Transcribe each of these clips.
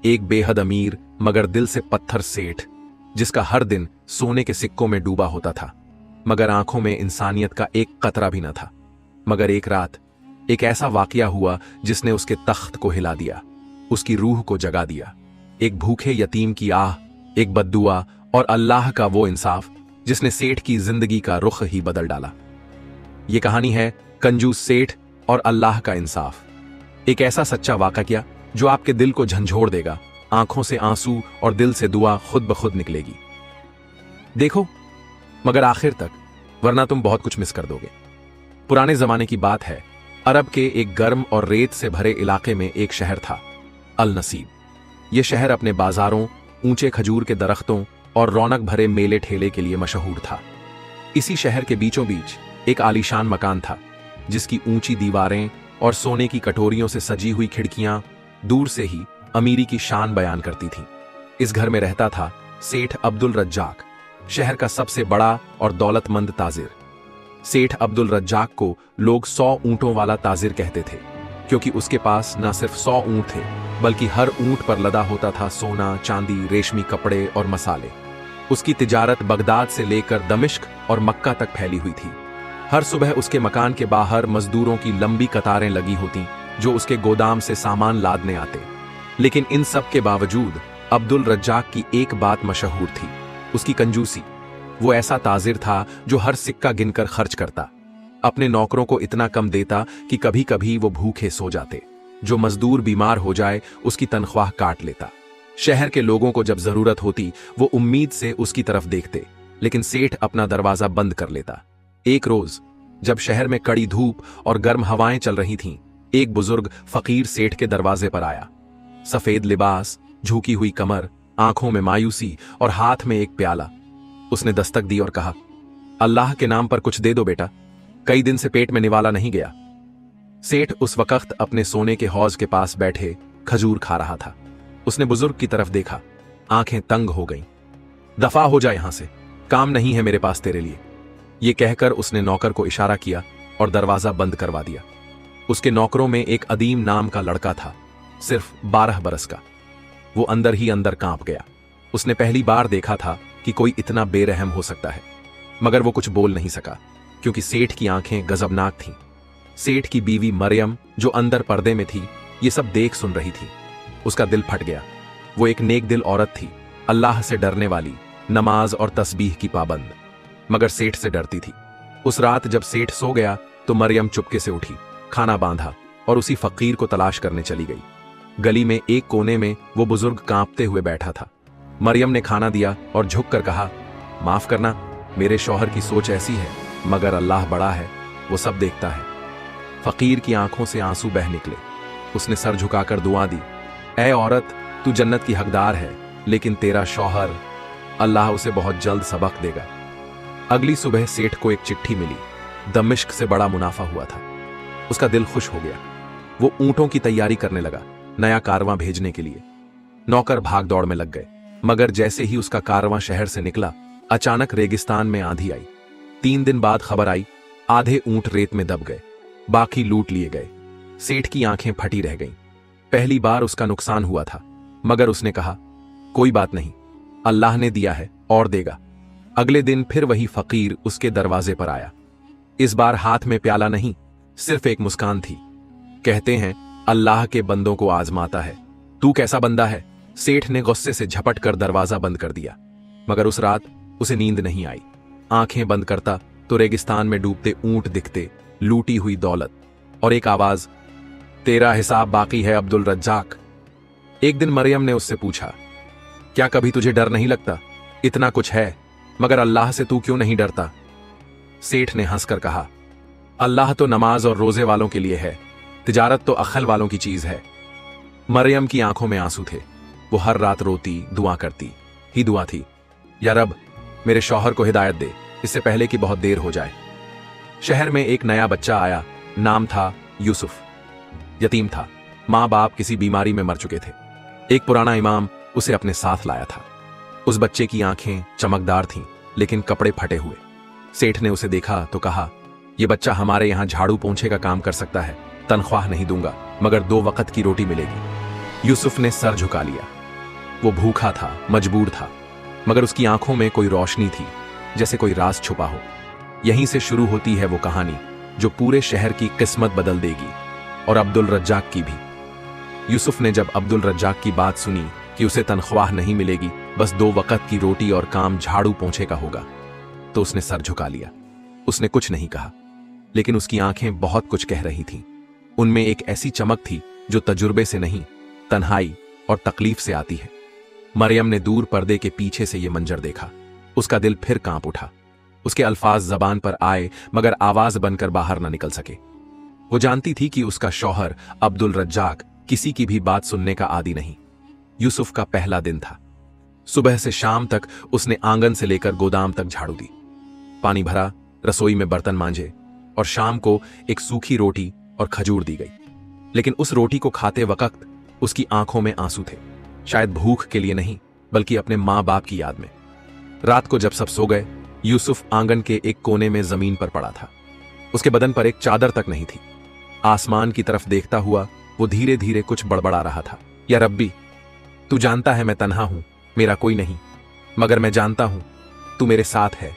एक बेहद अमीर मगर दिल से पत्थर सेठ, जिसका हर दिन सोने के सिक्कों में डूबा होता था, मगर आंखों में इंसानियत का एक कतरा भी न था। मगर एक रात एक ऐसा वाकया हुआ जिसने उसके तख्त को हिला दिया, उसकी रूह को जगा दिया। एक भूखे यतीम की आह, एक बद्दुआ और अल्लाह का वो इंसाफ जिसने सेठ की जिंदगी का रुख ही बदल डाला। ये कहानी है कंजूस सेठ और अल्लाह का इंसाफ। एक ऐसा सच्चा वाकया जो आपके दिल को झंझोड़ देगा, आंखों से आंसू और दिल से दुआ खुद ब खुद निकलेगी। देखो मगर आखिर तक, वरना तुम बहुत कुछ मिस कर दोगे। पुराने जमाने की बात है, अरब के एक गर्म और रेत से भरे इलाके में एक शहर था, अल नसीब। यह शहर अपने बाजारों, ऊंचे खजूर के दरख्तों और रौनक भरे मेले ठेले के लिए मशहूर था। इसी शहर के बीचों बीच एक आलीशान मकान था, जिसकी ऊंची दीवारें और सोने की कटोरियों से सजी हुई खिड़कियां दूर से ही अमीरी की शान बयान करती थीं। इस घर में रहता था सेठ अब्दुल रज्जाक, शहर का सबसे बड़ा और दौलतमंद ताजिर। सेठ अब्दुल रज्जाक को लोग 100 ऊंटों वाला ताजिर कहते थे, क्योंकि उसके पास न सिर्फ 100 ऊंट थे, बल्कि हर ऊंट पर लदा होता था सोना, चांदी, रेशमी कपड़े और मसाले। उसकी तिजारत बगदाद से लेकर दमिश्क और मक्का तक फैली हुई थी। हर सुबह उसके मकान के बाहर मजदूरों की लंबी कतारें लगी होती, जो उसके गोदाम से सामान लादने आते। लेकिन इन सब के बावजूद अब्दुल रज्जाक की एक बात मशहूर थी, उसकी कंजूसी। वो ऐसा ताजिर था जो हर सिक्का गिनकर खर्च करता, अपने नौकरों को इतना कम देता कि कभी कभी वो भूखे सो जाते। जो मजदूर बीमार हो जाए उसकी तनख्वाह काट लेता। शहर के लोगों को जब जरूरत होती वो उम्मीद से उसकी तरफ देखते, लेकिन सेठ अपना दरवाजा बंद कर लेता। एक रोज जब शहर में कड़ी धूप और गर्म हवाएं चल रही थीं, एक बुजुर्ग फकीर सेठ के दरवाजे पर आया। सफेद लिबास, झुकी हुई कमर, आंखों में मायूसी और हाथ में एक प्याला। उसने दस्तक दी और कहा, अल्लाह के नाम पर कुछ दे दो बेटा, कई दिन से पेट में निवाला नहीं गया। सेठ उस वक्त अपने सोने के हौज के पास बैठे खजूर खा रहा था। उसने बुजुर्ग की तरफ देखा, आंखें तंग हो गईं। दफा हो जा यहां से, काम नहीं है मेरे पास तेरे लिए। यह कहकर उसने नौकर को इशारा किया और दरवाजा बंद करवा दिया। उसके नौकरों में एक अदीम नाम का लड़का था, सिर्फ 12 बरस का। वो अंदर ही अंदर कांप गया। उसने पहली बार देखा था कि कोई इतना बेरहम हो सकता है, मगर वो कुछ बोल नहीं सका, क्योंकि सेठ की आंखें गजबनाक थीं। सेठ की बीवी मरियम, जो अंदर पर्दे में थी, ये सब देख सुन रही थी। उसका दिल फट गया। वो एक नेक दिल औरत थी, अल्लाह से डरने वाली, नमाज और तस्बीह की पाबंद, मगर सेठ से डरती थी। उस रात जब सेठ सो गया तो मरियम चुपके से उठी, खाना बांधा और उसी फकीर को तलाश करने चली गई। गली में एक कोने में वो बुजुर्ग कांपते हुए बैठा था। मरियम ने खाना दिया और झुककर कहा, माफ करना, मेरे शौहर की सोच ऐसी है, मगर अल्लाह बड़ा है, वो सब देखता है। फकीर की आंखों से आंसू बह निकले। उसने सर झुकाकर दुआ दी, ऐ औरत, तू जन्नत की हकदार है, लेकिन तेरा शौहर, अल्लाह उसे बहुत जल्द सबक देगा। अगली सुबह सेठ को एक चिट्ठी मिली। दमिश्क से बड़ा मुनाफा हुआ था। उसका दिल खुश हो गया। वो ऊंटों की तैयारी करने लगा, नया कारवां भेजने के लिए। नौकर भाग दौड़ में लग गए, मगर जैसे ही उसका कारवां शहर से निकला, अचानक रेगिस्तान में आंधी आई। 3 दिन बाद खबर आई, आधे ऊंट रेत में दब गए, बाकी लूट लिए गए। सेठ की आंखें फटी रह गईं। पहली बार उसका नुकसान हुआ था, मगर उसने कहा, कोई बात नहीं, अल्लाह ने दिया है और देगा। अगले दिन फिर वही फकीर उसके दरवाजे पर आया। इस बार हाथ में प्याला नहीं, सिर्फ एक मुस्कान थी। कहते हैं अल्लाह के बंदों को आजमाता है। तू कैसा बंदा है? सेठ ने गुस्से से झपट कर दरवाजा बंद कर दिया। मगर उस रात उसे नींद नहीं आई। आंखें बंद करता तो रेगिस्तान में डूबते ऊंट दिखते, लूटी हुई दौलत और एक आवाज, तेरा हिसाब बाकी है अब्दुल रज्जाक। एक दिन मरियम ने उससे पूछा, क्या कभी तुझे डर नहीं लगता? इतना कुछ है, मगर अल्लाह से तू क्यों नहीं डरता? सेठ ने हंसकर कहा, अल्लाह तो नमाज और रोजे वालों के लिए है, तिजारत तो अक्ल वालों की चीज है। मरियम की आंखों में आंसू थे। वो हर रात रोती, दुआ करती ही दुआ थी, या रब, मेरे शौहर को हिदायत दे, इससे पहले कि बहुत देर हो जाए। शहर में एक नया बच्चा आया, नाम था यूसुफ। यतीम था, माँ बाप किसी बीमारी में मर चुके थे। एक पुराना इमाम उसे अपने साथ लाया था। उस बच्चे की आंखें चमकदार थीं, लेकिन कपड़े फटे हुए। सेठ ने उसे देखा तो कहा, यह बच्चा हमारे यहां झाड़ू पोंछे का काम कर सकता है, तनख्वाह नहीं दूंगा, मगर 2 वक्त की रोटी मिलेगी। यूसुफ ने सर झुका लिया। वो भूखा था, मजबूर था, मगर उसकी आंखों में कोई रोशनी थी, जैसे कोई राज छुपा हो। यहीं से शुरू होती है वो कहानी जो पूरे शहर की किस्मत बदल देगी, और अब्दुल रज्जाक की भी। यूसुफ ने जब अब्दुल रज्जाक की बात सुनी कि उसे तनख्वाह नहीं मिलेगी, बस 2 वक्त की रोटी और काम झाड़ू पोंछे का होगा, तो उसने सर झुका लिया। उसने कुछ नहीं कहा, लेकिन उसकी आंखें बहुत कुछ कह रही थीं। उनमें एक ऐसी चमक थी जो तजुर्बे से नहीं, तन्हाई और तकलीफ से आती है। मरियम ने दूर पर्दे के पीछे से यह मंजर देखा। उसका दिल फिर कांप उठा। उसके अल्फाज जबान पर आए, मगर आवाज बनकर बाहर न निकल सके। वो जानती थी कि उसका शौहर अब्दुल रज्जाक किसी की भी बात सुनने का आदी नहीं। यूसुफ का पहला दिन था। सुबह से शाम तक उसने आंगन से लेकर गोदाम तक झाड़ू दी, पानी भरा, रसोई में बर्तन मांजे, और शाम को एक सूखी रोटी और खजूर दी गई। लेकिन उस रोटी को खाते वक्त उसकी आंखों में आंसू थे, शायद भूख के लिए नहीं, बल्कि अपने मां बाप की याद में। रात को जब सब सो गए, यूसुफ आंगन के एक कोने में जमीन पर पड़ा था। उसके बदन पर एक चादर तक नहीं थी। आसमान की तरफ देखता हुआ वो धीरे धीरे कुछ बड़बड़ा रहा था। या रब्बी, तू जानता है मैं तन्हा हूं, मेरा कोई नहीं, मगर मैं जानता हूं तू मेरे साथ है।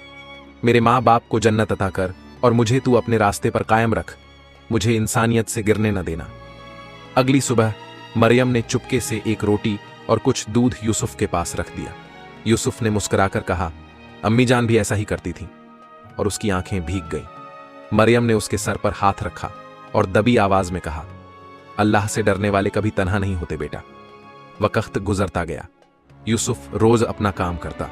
मेरे माँ बाप को जन्नत अता कर और मुझे तू अपने रास्ते पर कायम रख। मुझे इंसानियत से गिरने न देना। अगली सुबह मरियम ने चुपके से एक रोटी और कुछ दूध यूसुफ के पास रख दिया। यूसुफ ने मुस्कुराकर कहा, अम्मी जान भी ऐसा ही करती थी, और उसकी आंखें भीग गईं। मरियम ने उसके सर पर हाथ रखा और दबी आवाज में कहा, अल्लाह से डरने वाले कभी तन्हा नहीं होते बेटा। वक्त गुजरता गया। यूसुफ रोज अपना काम करता,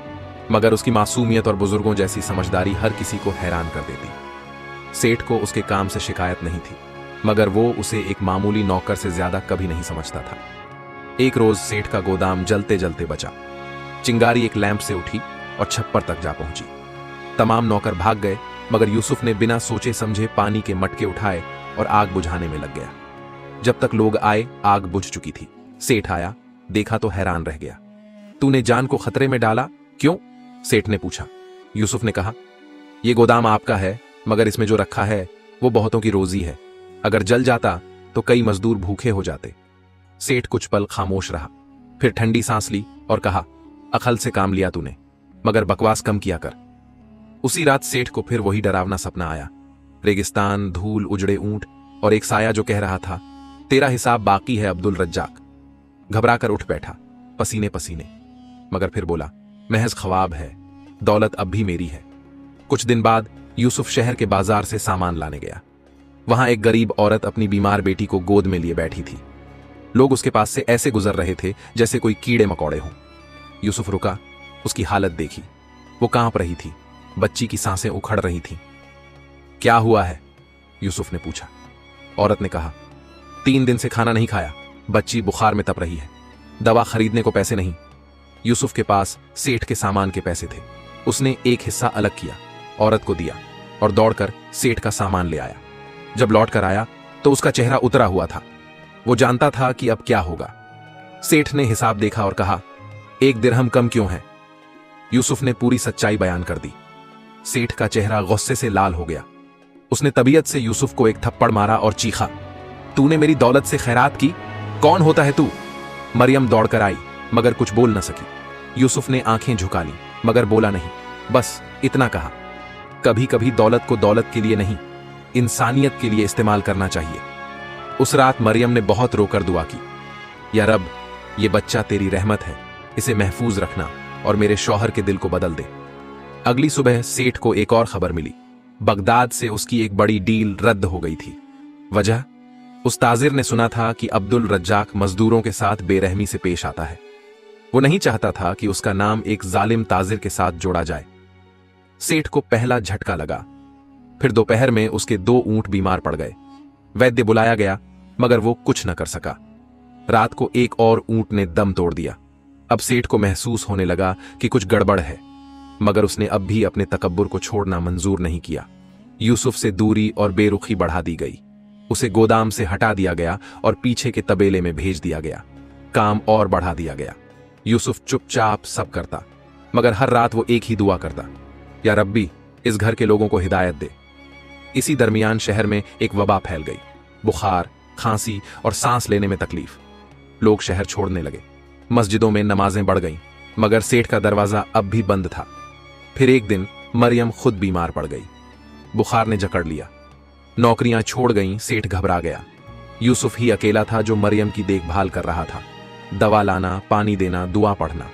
मगर उसकी मासूमियत और बुजुर्गों जैसी समझदारी हर किसी को हैरान कर देती। सेठ को उसके काम से शिकायत नहीं थी, मगर वो उसे एक मामूली नौकर से ज्यादा कभी नहीं समझता था। एक रोज सेठ का गोदाम जलते जलते बचा। चिंगारी एक लैंप से उठी और छप्पर तक जा पहुंची। तमाम नौकर भाग गए, मगर यूसुफ ने बिना सोचे समझे पानी के मटके उठाए और आग बुझाने में लग गया। जब तक लोग आए, आग बुझ चुकी थी। सेठ आया, देखा तो हैरान रह गया। तूने जान को खतरे में डाला, क्यों? सेठ ने पूछा। यूसुफ ने कहा, यह गोदाम आपका है, मगर इसमें जो रखा है वो बहुतों की रोजी है। अगर जल जाता तो कई मजदूर भूखे हो जाते। सेठ कुछ पल खामोश रहा, फिर ठंडी सांस ली और कहा, अकल से काम लिया तूने, मगर बकवास कम किया कर। उसी रात सेठ को फिर वही डरावना सपना आया। रेगिस्तान, धूल, उजड़े ऊंट और एक साया जो कह रहा था, तेरा हिसाब बाकी है अब्दुल रज्जाक। घबरा कर उठ बैठा, पसीने पसीने, मगर फिर बोला, महज ख्वाब है, दौलत अब भी मेरी है। कुछ दिन बाद यूसुफ शहर के बाजार से सामान लाने गया। वहां एक गरीब औरत अपनी बीमार बेटी को गोद में लिए बैठी थी। लोग उसके पास से ऐसे गुजर रहे थे जैसे कोई कीड़े मकोड़े हों। यूसुफ रुका, उसकी हालत देखी। वो कांप रही थी, बच्ची की सांसें उखड़ रही थीं। क्या हुआ है? यूसुफ ने पूछा। औरत ने कहा, 3 दिन से खाना नहीं खाया, बच्ची बुखार में तप रही है, दवा खरीदने को पैसे नहीं। यूसुफ के पास सेठ के सामान के पैसे थे। उसने एक हिस्सा अलग किया, औरत को दिया और दौड़कर सेठ का सामान ले आया। जब लौट कर आया तो उसका चेहरा उतरा हुआ था। वो जानता था कि अब क्या होगा। सेठ ने हिसाब देखा और कहा, 1 दिरहम कम क्यों है? यूसुफ ने पूरी सच्चाई बयान कर दी। सेठ का चेहरा गुस्से से लाल हो गया। उसने तबीयत से यूसुफ को एक थप्पड़ मारा और चीखा, तूने मेरी दौलत से खैरात की? कौन होता है तू? मरियम दौड़कर आई, मगर कुछ बोल न सकी। यूसुफ ने आंखें झुका ली, मगर बोला नहीं। बस इतना कहा, कभी कभी दौलत को दौलत के लिए नहीं, इंसानियत के लिए इस्तेमाल करना चाहिए। उस रात मरियम ने बहुत रोकर दुआ की, या रब, ये बच्चा तेरी रहमत है, इसे महफूज रखना और मेरे शौहर के दिल को बदल दे। अगली सुबह सेठ को एक और खबर मिली। बगदाद से उसकी एक बड़ी डील रद्द हो गई थी। वजह, उस ताजिर ने सुना था कि अब्दुल रज्जाक मजदूरों के साथ बेरहमी से पेश आता है। वो नहीं चाहता था कि उसका नाम एक जालिम ताजिर के साथ जोड़ा जाए। सेठ को पहला झटका लगा। फिर दोपहर में उसके 2 ऊंट बीमार पड़ गए। वैद्य बुलाया गया, मगर वो कुछ न कर सका। रात को एक और ऊंट ने दम तोड़ दिया। अब सेठ को महसूस होने लगा कि कुछ गड़बड़ है, मगर उसने अब भी अपने तकब्बुर को छोड़ना मंजूर नहीं किया। यूसुफ से दूरी और बेरुखी बढ़ा दी गई। उसे गोदाम से हटा दिया गया और पीछे के तबेले में भेज दिया गया। काम और बढ़ा दिया गया। यूसुफ चुपचाप सब करता, मगर हर रात वो एक ही दुआ करता, या रब्बी, इस घर के लोगों को हिदायत दे। इसी दरमियान शहर में एक वबा फैल गई। बुखार, खांसी और सांस लेने में तकलीफ। लोग शहर छोड़ने लगे। मस्जिदों में नमाजें बढ़ गईं, मगर सेठ का दरवाजा अब भी बंद था। फिर एक दिन मरियम खुद बीमार पड़ गई। बुखार ने जकड़ लिया, नौकरियां छोड़ गईं। सेठ घबरा गया। यूसुफ ही अकेला था जो मरियम की देखभाल कर रहा था, दवा लाना, पानी देना, दुआ पढ़ना।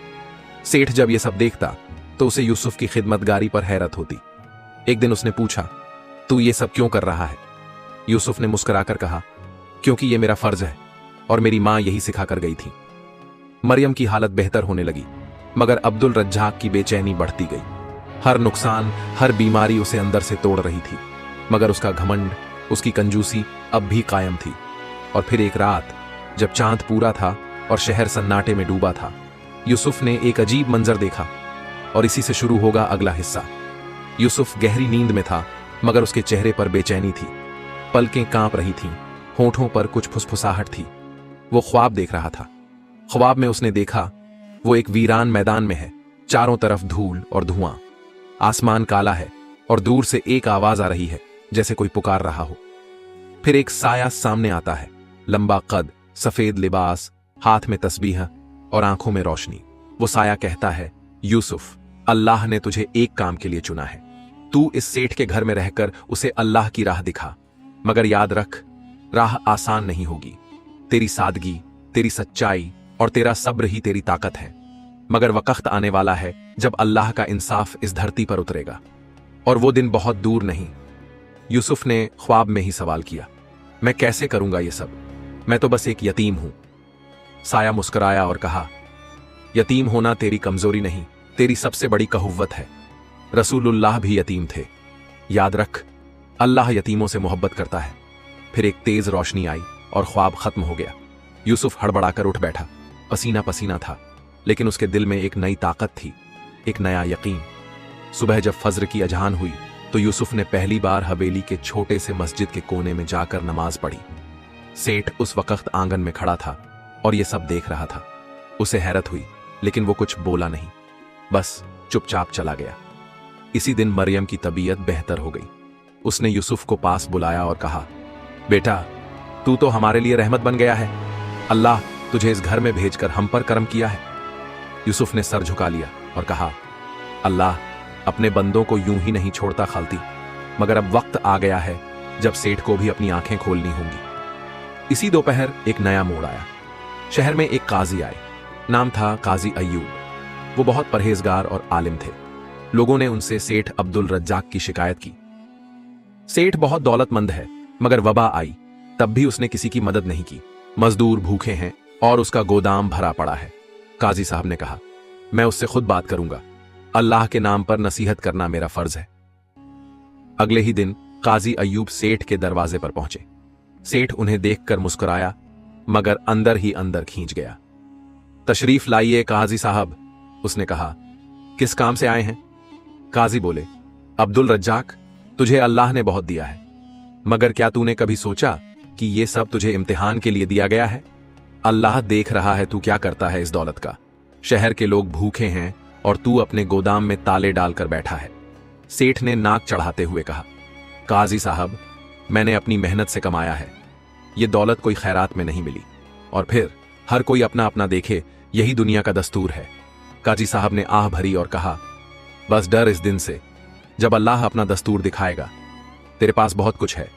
सेठ जब ये सब देखता तो उसे यूसुफ की खिदमतगारी पर हैरत होती। एक दिन उसने पूछा, तू ये सब क्यों कर रहा है? यूसुफ ने मुस्कुराकर कहा, क्योंकि ये मेरा फर्ज है और मेरी मां यही सिखाकर गई थी। मरियम की हालत बेहतर होने लगी, मगर अब्दुल रज्जाक की बेचैनी बढ़ती गई। हर नुकसान, हर बीमारी उसे अंदर से तोड़ रही थी, मगर उसका घमंड, उसकी कंजूसी अब भी कायम थी। और फिर एक रात जब चांद पूरा था और शहर सन्नाटे में डूबा था, यूसुफ ने एक अजीब मंजर देखा। और इसी से शुरू होगा अगला हिस्सा। यूसुफ गहरी नींद में था, मगर उसके चेहरे पर बेचैनी थी, पलकें कांप रही थीं, होठों पर कुछ फुसफुसाहट थी। वो ख्वाब देख रहा था। ख्वाब में उसने देखा वो एक वीरान मैदान में है, चारों तरफ धूल और धुआं, आसमान काला है और दूर से एक आवाज आ रही है जैसे कोई पुकार रहा हो। फिर एक साया सामने आता है, लंबा कद, सफेद लिबास, हाथ में तस्बीह और आंखों में रोशनी। वो साया कहता है, यूसुफ, अल्लाह ने तुझे एक काम के लिए चुना है। तू इस सेठ के घर में रहकर उसे अल्लाह की राह दिखा, मगर याद रख, राह आसान नहीं होगी। तेरी सादगी, तेरी सच्चाई और तेरा सब्र ही तेरी ताकत है। मगर वक्त आने वाला है जब अल्लाह का इंसाफ इस धरती पर उतरेगा, और वो दिन बहुत दूर नहीं। यूसुफ ने ख्वाब में ही सवाल किया, मैं कैसे करूंगा ये सब? मैं तो बस एक यतीम हूं। साया मुस्कुराया और कहा, यतीम होना तेरी कमजोरी नहीं, तेरी सबसे बड़ी कहुव्वत है। रसूलुल्लाह भी यतीम थे। याद रख, अल्लाह यतीमों से मोहब्बत करता है। फिर एक तेज रोशनी आई और ख्वाब खत्म हो गया। यूसुफ हड़बड़ाकर उठ बैठा, पसीना पसीना था, लेकिन उसके दिल में एक नई ताकत थी, एक नया यकीन। सुबह जब फज्र की अजान हुई तो यूसुफ ने पहली बार हवेली के छोटे से मस्जिद के कोने में जाकर नमाज पढ़ी। सेठ उस वक्त आंगन में खड़ा था और ये सब देख रहा था। उसे हैरत हुई, लेकिन वो कुछ बोला नहीं, बस चुपचाप चला गया। इसी दिन मरियम की तबीयत बेहतर हो गई। उसने यूसुफ को पास बुलाया और कहा, बेटा, तू तो हमारे लिए रहमत बन गया है। अल्लाह तुझे इस घर में भेजकर हम पर करम किया है। यूसुफ ने सर झुका लिया और कहा, अल्लाह अपने बंदों को यूं ही नहीं छोड़ता खालती, मगर अब वक्त आ गया है जब सेठ को भी अपनी आंखें खोलनी होंगी। इसी दोपहर एक नया मोड़ आया। शहर में एक काजी आए, नाम था काजी अय्यूब। वो बहुत परहेजगार और आलिम थे। लोगों ने उनसे सेठ अब्दुल रज्जाक की शिकायत की। सेठ बहुत दौलतमंद है, मगर वबा आई तब भी उसने किसी की मदद नहीं की। मजदूर भूखे हैं और उसका गोदाम भरा पड़ा है। काजी साहब ने कहा, मैं उससे खुद बात करूंगा। अल्लाह के नाम पर नसीहत करना मेरा फर्ज है। अगले ही दिन काजी अय्यूब सेठ के दरवाजे पर पहुंचे। सेठ उन्हें देखकर मुस्कुराया, मगर अंदर ही अंदर खींच गया। तशरीफ लाइए काजी साहब, उसने कहा। किस काम से आए हैं? काजी बोले, अब्दुल रज्जाक, तुझे अल्लाह ने बहुत दिया है, मगर क्या तूने कभी सोचा कि ये सब तुझे इम्तिहान के लिए दिया गया है? अल्लाह देख रहा है तू क्या करता है इस दौलत का। शहर के लोग भूखे हैं और तू अपने गोदाम में ताले डालकर बैठा है। सेठ ने नाक चढ़ाते हुए कहा, काजी साहब, मैंने अपनी मेहनत से कमाया है। ये दौलत कोई खैरात में नहीं मिली। और फिर हर कोई अपना अपना देखे, यही दुनिया का दस्तूर है। काजी साहब ने आह भरी और कहा, बस डर इस दिन से जब अल्लाह अपना दस्तूर दिखाएगा। तेरे पास बहुत कुछ है,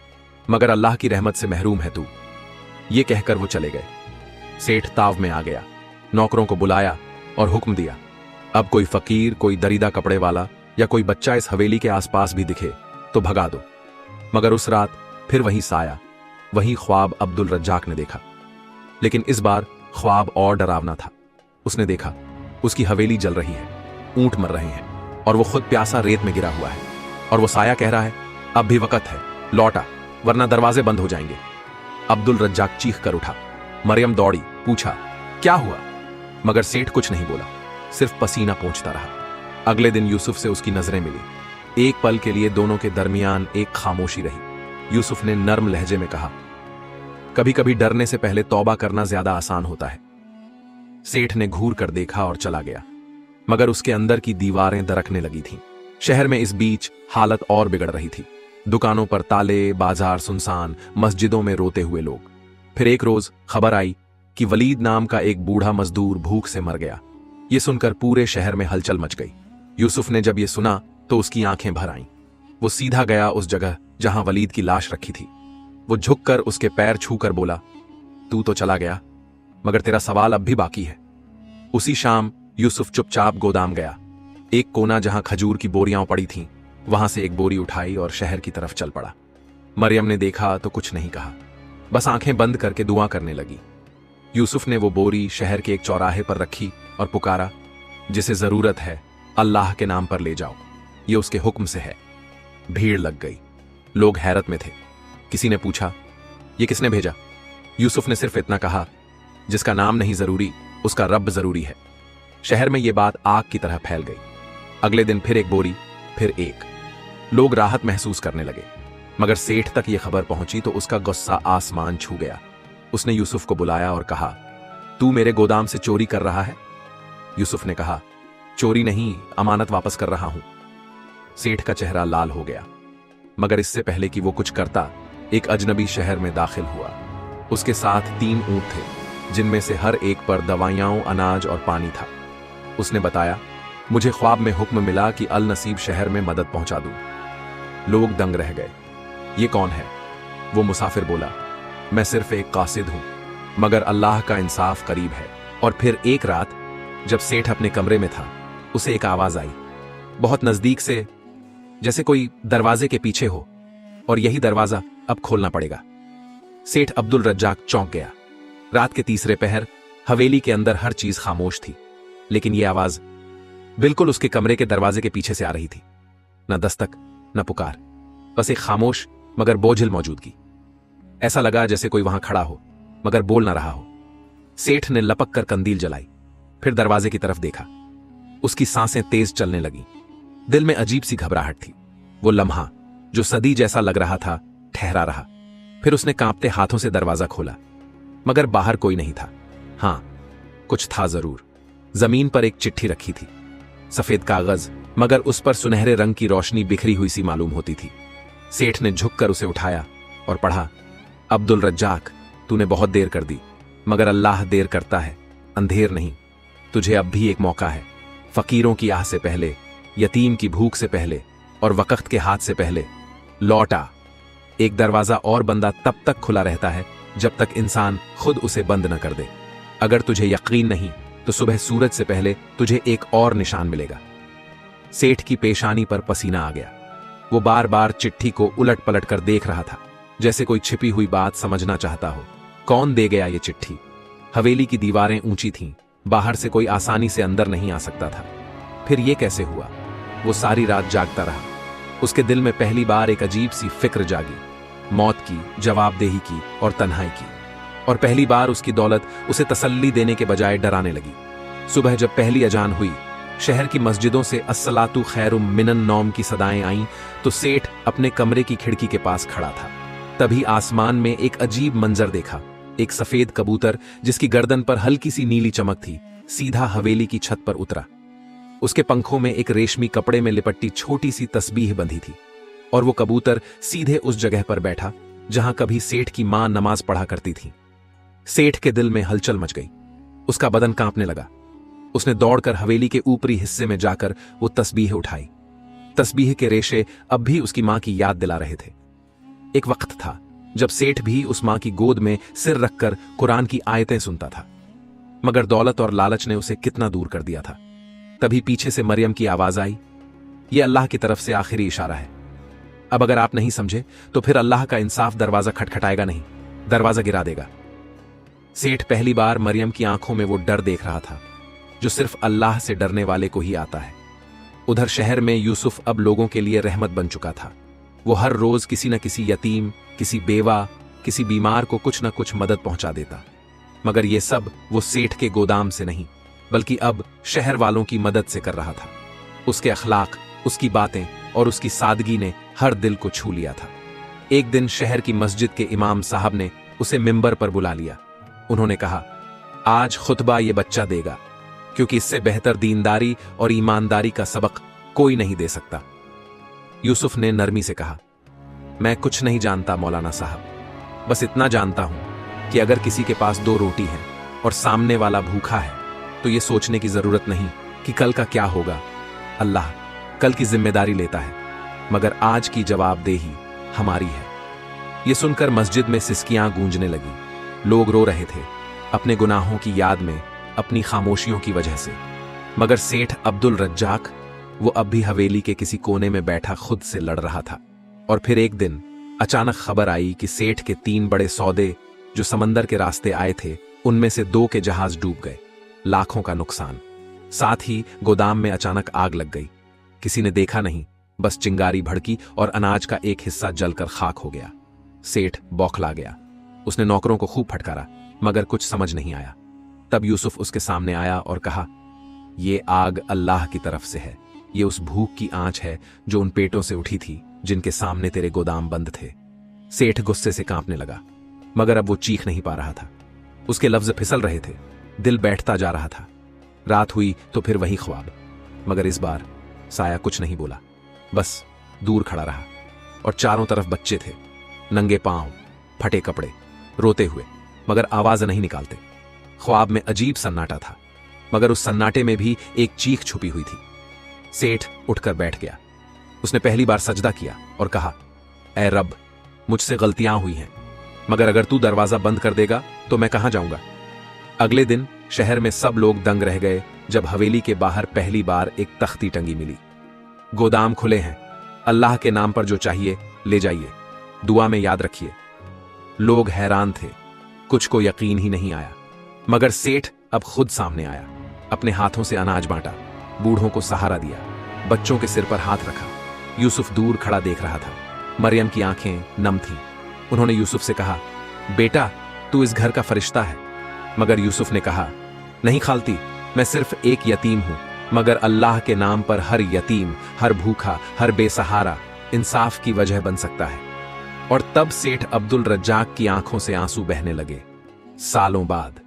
मगर अल्लाह की रहमत से महरूम है तू। ये कहकर वो चले गए। सेठ ताव में आ गया, नौकरों को बुलाया और हुक्म दिया, अब कोई फकीर, कोई दरीदा कपड़े वाला या कोई बच्चा इस हवेली के आसपास भी दिखे तो भगा दो। मगर उस रात फिर वही साया, वही ख्वाब अब्दुल रज्जाक ने देखा। लेकिन इस बार ख्वाब और डरावना था। उसने देखा उसकी हवेली जल रही है, ऊंट मर रहे हैं और वो खुद प्यासा रेत में गिरा हुआ है। और वो साया कह रहा है, अब भी वक्त है, लौटा, वरना दरवाजे बंद हो जाएंगे। अब्दुल रज्जाक चीख कर उठा। मरियम दौड़ी, पूछा, क्या हुआ? मगर सेठ कुछ नहीं बोला, सिर्फ पसीना पोंछता रहा। अगले दिन यूसुफ से उसकी नजरें मिली। एक पल के लिए दोनों के दरमियान एक खामोशी रही। यूसुफ ने नर्म लहजे में कहा, कभी कभी डरने से पहले तौबा करना ज्यादा आसान होता है। सेठ ने घूर कर देखा और चला गया, मगर उसके अंदर की दीवारें दरकने लगी थीं। शहर में इस बीच हालत और बिगड़ रही थी। दुकानों पर ताले, बाजार सुनसान, मस्जिदों में रोते हुए लोग। फिर एक रोज खबर आई कि वलीद नाम का एक बूढ़ा मजदूर भूख से मर गया। ये सुनकर पूरे शहर में हलचल मच गई। यूसुफ ने जब ये सुना तो उसकी आंखें भर आईं। वो सीधा गया उस जगह जहां वलीद की लाश रखी थी। वो झुककर उसके पैर छूकर बोला, तू तो चला गया, मगर तेरा सवाल अब भी बाकी है। उसी शाम यूसुफ चुपचाप गोदाम गया। एक कोना जहां खजूर की बोरियां पड़ी थीं, वहां से एक बोरी उठाई और शहर की तरफ चल पड़ा। मरियम ने देखा तो कुछ नहीं कहा, बस आंखें बंद करके दुआ करने लगी। यूसुफ ने वो बोरी शहर के एक चौराहे पर रखी और पुकारा, जिसे जरूरत है अल्लाह के नाम पर ले जाओ, ये उसके हुक्म से है। भीड़ लग गई, लोग हैरत में थे। किसी ने पूछा, ये किसने भेजा? यूसुफ ने सिर्फ इतना कहा, जिसका नाम नहीं जरूरी उसका रब जरूरी है। शहर में ये बात आग की तरह फैल गई। अगले दिन फिर एक बोरी, फिर एक। लोग राहत महसूस करने लगे, मगर सेठ तक ये खबर पहुंची तो उसका गुस्सा आसमान छू गया। उसने यूसुफ को बुलाया और कहा, तू मेरे गोदाम से चोरी कर रहा है? यूसुफ ने कहा, चोरी नहीं, अमानत वापस कर रहा हूं। सेठ का चेहरा लाल हो गया, मगर इससे पहले कि वो कुछ करता, एक अजनबी शहर में दाखिल हुआ। उसके साथ 3 ऊंट थे, जिनमें से हर एक पर दवाइयां, अनाज और पानी था। उसने बताया, मुझे ख्वाब में हुक्म मिला कि अल नसीब शहर में मदद पहुंचा दूं। लोग दंग रह गए। ये कौन है? वो मुसाफिर बोला, मैं सिर्फ एक कासिद हूं, मगर अल्लाह का इंसाफ करीब है। और फिर एक रात जब सेठ अपने कमरे में था, उसे एक आवाज आई, बहुत नजदीक से, जैसे कोई दरवाजे के पीछे हो, और यही दरवाजा अब खोलना पड़ेगा। सेठ अब्दुल रज्जाक चौंक गया। रात के तीसरे पहर हवेली के अंदर हर चीज खामोश थी, लेकिन यह आवाज बिल्कुल उसके कमरे के दरवाजे के पीछे से आ रही थी। न दस्तक, न पुकार, बस एक खामोश मगर बोझिल मौजूदगी। ऐसा लगा जैसे कोई वहां खड़ा हो मगर बोल ना रहा हो। सेठ ने लपक कर कंदील जलाई, फिर दरवाजे की तरफ देखा। उसकी सांसें तेज चलने लगी, दिल में अजीब सी घबराहट थी। वो लम्हा जो सदी जैसा लग रहा था, ठहरा रहा। फिर उसने कांपते हाथों से दरवाजा खोला, मगर बाहर कोई नहीं था। हां, कुछ था जरूर। जमीन पर एक चिट्ठी रखी थी, सफेद कागज, मगर उस पर सुनहरे रंग की रोशनी बिखरी हुई सी मालूम होती थी। सेठ ने झुककर उसे उठाया और पढ़ा, अब्दुल रज्जाक, तूने बहुत देर कर दी, मगर अल्लाह देर करता है, अंधेर नहीं। तुझे अब भी एक मौका है। फकीरों की आह से पहले, यतीम की भूख से पहले और वक्त के हाथ से पहले लौट आ। एक दरवाजा और बंदा तब तक खुला रहता है जब तक इंसान खुद उसे बंद न कर दे। अगर तुझे यकीन नहीं तो सुबह सूरज से पहले तुझे एक और निशान मिलेगा। सेठ की पेशानी पर पसीना आ गया। वो बार बार चिट्ठी को उलट पलट कर देख रहा था, जैसे कोई छिपी हुई बात समझना चाहता हो। कौन दे गया ये चिट्ठी? हवेली की दीवारें ऊंची थीं, बाहर से कोई आसानी से अंदर नहीं आ सकता था। फिर ये कैसे हुआ? वो सारी रात जागता रहा। उसके दिल में पहली बार एक अजीब सी फिक्र जागी, मौत की, जवाबदेही की और तन्हाई की। और पहली बार उसकी दौलत उसे तसल्ली देने के बजाय डराने लगी। सुबह जब पहली अजान हुई, शहर की मस्जिदों से अस्सलातु खैरुम मिनन नौम की सदाएं आईं, तो सेठ अपने कमरे की खिड़की के पास खड़ा था। तभी आसमान में एक अजीब मंजर देखा। एक सफेद कबूतर जिसकी गर्दन पर हल्की सी नीली चमक थी, सीधा हवेली की छत पर उतरा। उसके पंखों में एक रेशमी कपड़े में लिपटी छोटी सी तस्बीह बंधी थी, और वो कबूतर सीधे उस जगह पर बैठा जहां कभी सेठ की मां नमाज पढ़ा करती थी। सेठ के दिल में हलचल मच गई, उसका बदन कांपने लगा। उसने दौड़कर हवेली के ऊपरी हिस्से में जाकर वो तस्बीह उठाई। तस्बीह के रेशे अब भी उसकी मां की याद दिला रहे थे। एक वक्त था जब सेठ भी उस मां की गोद में सिर रखकर कुरान की आयतें सुनता था, मगर दौलत और लालच ने उसे कितना दूर कर दिया था। तभी पीछे से मरियम की आवाज आई, यह अल्लाह की तरफ से आखिरी इशारा है। अब अगर आप नहीं समझे तो फिर अल्लाह का इंसाफ दरवाजा खटखटाएगा नहीं, दरवाजा गिरा देगा। सेठ पहली बार मरियम की आंखों में वो डर देख रहा था जो सिर्फ अल्लाह से डरने वाले को ही आता है। उधर शहर में यूसुफ अब लोगों के लिए रहमत बन चुका था। वो हर रोज किसी न किसी यतीम, किसी बेवा, किसी बीमार को कुछ न कुछ मदद पहुंचा देता। मगर ये सब वो सेठ के गोदाम से नहीं, बल्कि अब शहर वालों की मदद से कर रहा था। उसके अखलाक, उसकी बातें और उसकी सादगी ने हर दिल को छू लिया था। एक दिन शहर की मस्जिद के इमाम साहब ने उसे मिंबर पर बुला लिया। उन्होंने कहा, आज खुतबा ये बच्चा देगा, क्योंकि इससे बेहतर दीनदारी और ईमानदारी का सबक कोई नहीं दे सकता। यूसुफ ने नरमी से कहा, मैं कुछ नहीं जानता मौलाना साहब, बस इतना जानता हूं कि अगर किसी के पास 2 रोटी हैं और सामने वाला भूखा है, तो ये सोचने की जरूरत नहीं कि कल का क्या होगा। अल्लाह कल की जिम्मेदारी लेता है, मगर आज की जवाबदेही हमारी है। ये सुनकर मस्जिद में सिसकियां गूंजने लगी। लोग रो रहे थे, अपने गुनाहों की याद में, अपनी खामोशियों की वजह से। मगर सेठ अब्दुल रज्जाक, वो अब भी हवेली के किसी कोने में बैठा खुद से लड़ रहा था। और फिर एक दिन अचानक खबर आई कि सेठ के 3 बड़े सौदे जो समंदर के रास्ते आए थे, उनमें से 2 के जहाज डूब गए। लाखों का नुकसान। साथ ही गोदाम में अचानक आग लग गई। किसी ने देखा नहीं, बस चिंगारी भड़की और अनाज का एक हिस्सा जलकर खाक हो गया। सेठ बौखला गया। उसने नौकरों को खूब फटकारा, मगर कुछ समझ नहीं आया। तब यूसुफ उसके सामने आया और कहा, ये आग अल्लाह की तरफ से है। ये उस भूख की आंच है जो उन पेटों से उठी थी जिनके सामने तेरे गोदाम बंद थे। सेठ गुस्से से कांपने लगा, मगर अब वो चीख नहीं पा रहा था। उसके लफ्ज फिसल रहे थे, दिल बैठता जा रहा था। रात हुई तो फिर वही ख्वाब, मगर इस बार साया कुछ नहीं बोला, बस दूर खड़ा रहा। और चारों तरफ बच्चे थे, नंगे पांव, फटे कपड़े, रोते हुए, मगर आवाज नहीं निकालते। ख्वाब में अजीब सन्नाटा था, मगर उस सन्नाटे में भी एक चीख छुपी हुई थी। सेठ उठकर बैठ गया। उसने पहली बार सजदा किया और कहा, ऐ रब, मुझसे गलतियां हुई हैं, मगर अगर तू दरवाजा बंद कर देगा तो मैं कहां जाऊंगा। अगले दिन शहर में सब लोग दंग रह गए जब हवेली के बाहर पहली बार एक तख्ती टंगी मिली। गोदाम खुले हैं, अल्लाह के नाम पर जो चाहिए ले जाइए, दुआ में याद रखिए। लोग हैरान थे, कुछ को यकीन ही नहीं आया। मगर सेठ अब खुद सामने आया, अपने हाथों से अनाज बांटा, बूढ़ों को सहारा दिया, बच्चों के सिर पर हाथ रखा। यूसुफ दूर खड़ा देख रहा था। मरियम की आंखें नम थीं। उन्होंने यूसुफ से कहा, बेटा, तू इस घर का फरिश्ता है। मगर यूसुफ ने कहा, नहीं खालती, मैं सिर्फ एक यतीम हूं, मगर अल्लाह के नाम पर हर यतीम, हर भूखा, हर बेसहारा इंसाफ की वजह बन सकता है। और तब सेठ अब्दुल रज्जाक की आंखों से आंसू बहने लगे। सालों बाद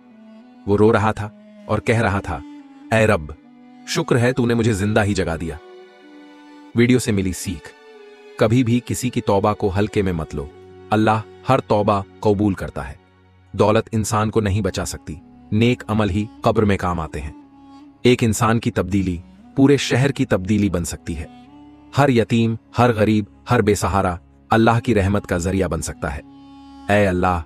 वो रो रहा था और कह रहा था, ऐ रब, शुक्र है तूने मुझे जिंदा ही जगा दिया। वीडियो से मिली सीख, कभी भी किसी की तौबा को हल्के में मत लो। अल्लाह हर तौबा कबूल करता है। दौलत इंसान को नहीं बचा सकती, नेक अमल ही कब्र में काम आते हैं। एक इंसान की तब्दीली पूरे शहर की तब्दीली बन सकती है। हर यतीम, हर गरीब, हर बेसहारा अल्लाह की रहमत का जरिया बन सकता है। ऐ अल्लाह,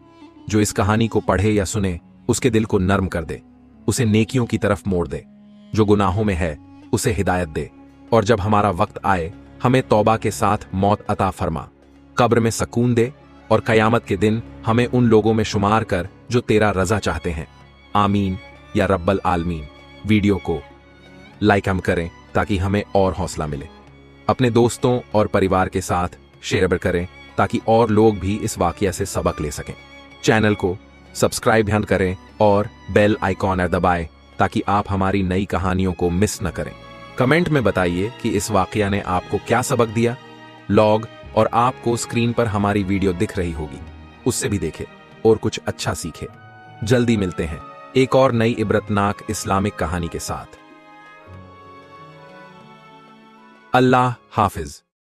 जो इस कहानी को पढ़े या सुने उसके दिल को नर्म कर दे, उसे नेकियों की तरफ मोड़ दे। जो गुनाहों में है उसे हिदायत दे, और जब हमारा वक्त आए हमें तौबा के साथ मौत अता फरमा, कब्र में सकून दे, और कयामत के दिन हमें उन लोगों में शुमार कर जो तेरा रजा चाहते हैं। आमीन या रब्बल आलमीन। वीडियो को लाइक हम करें ताकि हमें और हौसला मिले। अपने दोस्तों और परिवार के साथ शेयर करें ताकि और लोग भी इस वाकया से सबक ले सकें। चैनल को सब्सक्राइब ध्यान करें और बेल आइकॉन दबाएं ताकि आप हमारी नई कहानियों को मिस न करें। कमेंट में बताइए कि इस वाकया ने आपको क्या सबक दिया। लॉग और आपको स्क्रीन पर हमारी वीडियो दिख रही होगी, उससे भी देखें और कुछ अच्छा सीखे। जल्दी मिलते हैं एक और नई इबरतनाक इस्लामिक कहानी के साथ। अल्लाह हाफिज।